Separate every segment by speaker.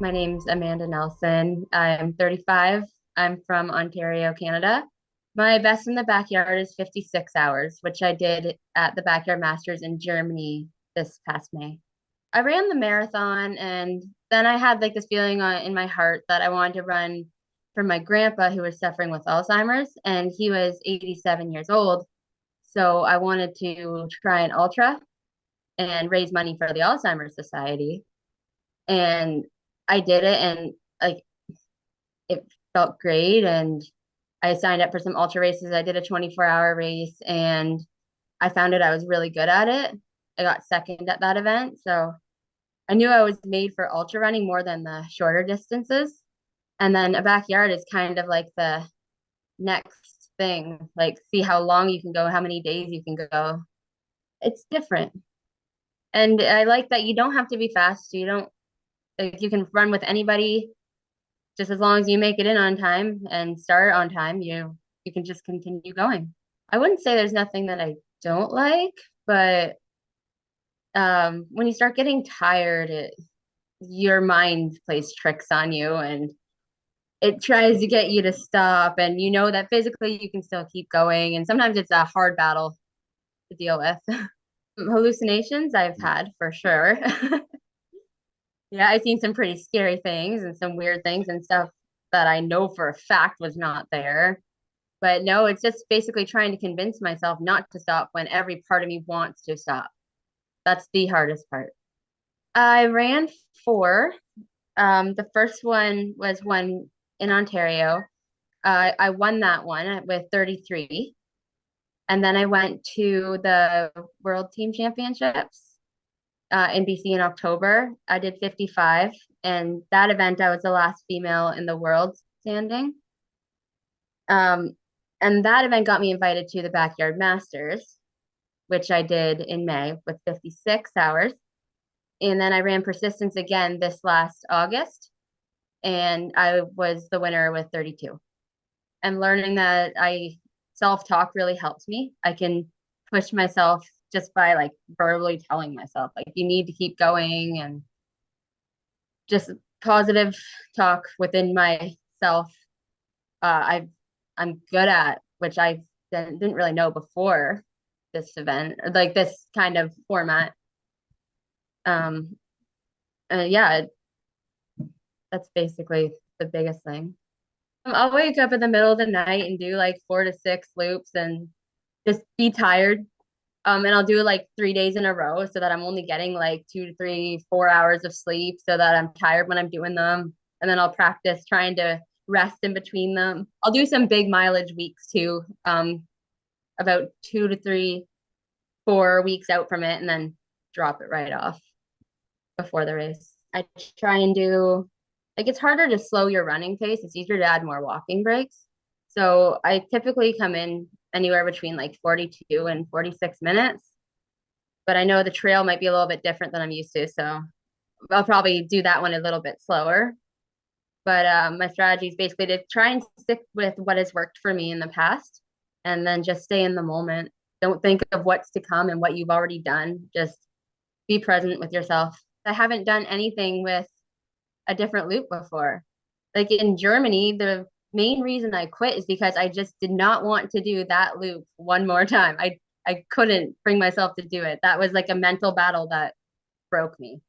Speaker 1: My name's Amanda Nelson. I'm 35. I'm from Ontario, Canada. My best in the backyard is 56 hours, which I did at the Backyard Masters in Germany this past May. I ran the marathon and then I had like this feeling in my heart that I wanted to run for my grandpa who was suffering with Alzheimer's and he was 87 years old. So I wanted to try an ultra and raise money for the Alzheimer's Society. And I did it and like it felt great. And I signed up for some ultra races. I did a 24-hour race and I found out I was really good at it. I got second at that event. So I knew I was made for ultra running more than the shorter distances. And then a backyard is kind of like the next thing, like see how long you can go, how many days you can go. It's different. And I like that you don't have to be fast. You don't like you can run with anybody just as long as you make it in on time and start on time, you can just continue going. I wouldn't say there's nothing that I don't like, but when you start getting tired, your mind plays tricks on you and it tries to get you to stop. And you know that physically you can still keep going. And sometimes it's a hard battle to deal with. Hallucinations I've had for sure. Yeah, I've seen some pretty scary things and some weird things and stuff that I know for a fact was not there. But no, it's just basically trying to convince myself not to stop when every part of me wants to stop. That's the hardest part. I ran four. The first one was one in Ontario. I won that one with 33. And then I went to the World Team Championships in BC in October. I did 55. And that event, I was the last female in the world standing. Um, and that event got me invited to the Backyard Masters, which I did in May with 56 hours. And then I ran persistence again this last August, and I was the winner with 32. I'm learning that I self-talk really helps me. I can push myself just by like verbally telling myself like you need to keep going and just positive talk within myself. I'm good at, which I didn't really know before this event, or like this kind of format. Um, yeah, that's basically the biggest thing. I'll wake up in the middle of the night and do like 4 to 6 loops and just be tired. And I'll do it like 3 days in a row so that I'm only getting like 2 to 3, 4 hours of sleep so that I'm tired when I'm doing them. And then I'll practice trying to rest in between them. I'll do some big mileage weeks too, about 2 to 3, 4 weeks out from it and then drop it right off before the race. I try and do like it's harder to slow your running pace. It's easier to add more walking breaks. So I typically come in anywhere between like 42 and 46 minutes. But I know the trail might be a little bit different than I'm used to. So I'll probably do that one a little bit slower. But my strategy is basically to try and stick with what has worked for me in the past and then just stay in the moment. Don't think of what's to come and what you've already done. Just be present with yourself. I haven't done anything with a different loop before. Like in Germany, the main reason I quit is because I just did not want to do that loop one more time. I couldn't bring myself to do it. That was like a mental battle that broke me.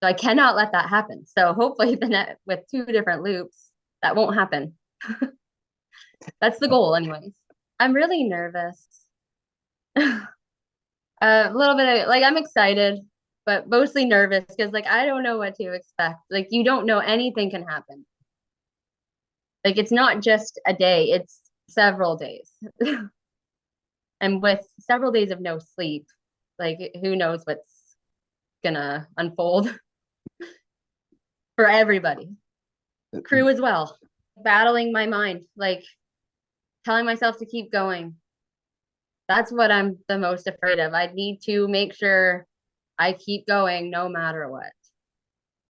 Speaker 1: So I cannot let that happen. So hopefully the net with 2 different loops, that won't happen. That's the goal anyways. I'm really nervous. A little bit of like I'm excited, but mostly nervous because like I don't know what to expect. Like you don't know anything can happen. Like it's not just a day, it's several days. And with several days of no sleep, like who knows what's gonna unfold for everybody. Crew as well. Battling my mind, like telling myself to keep going. That's what I'm the most afraid of. I need to make sure I keep going no matter what.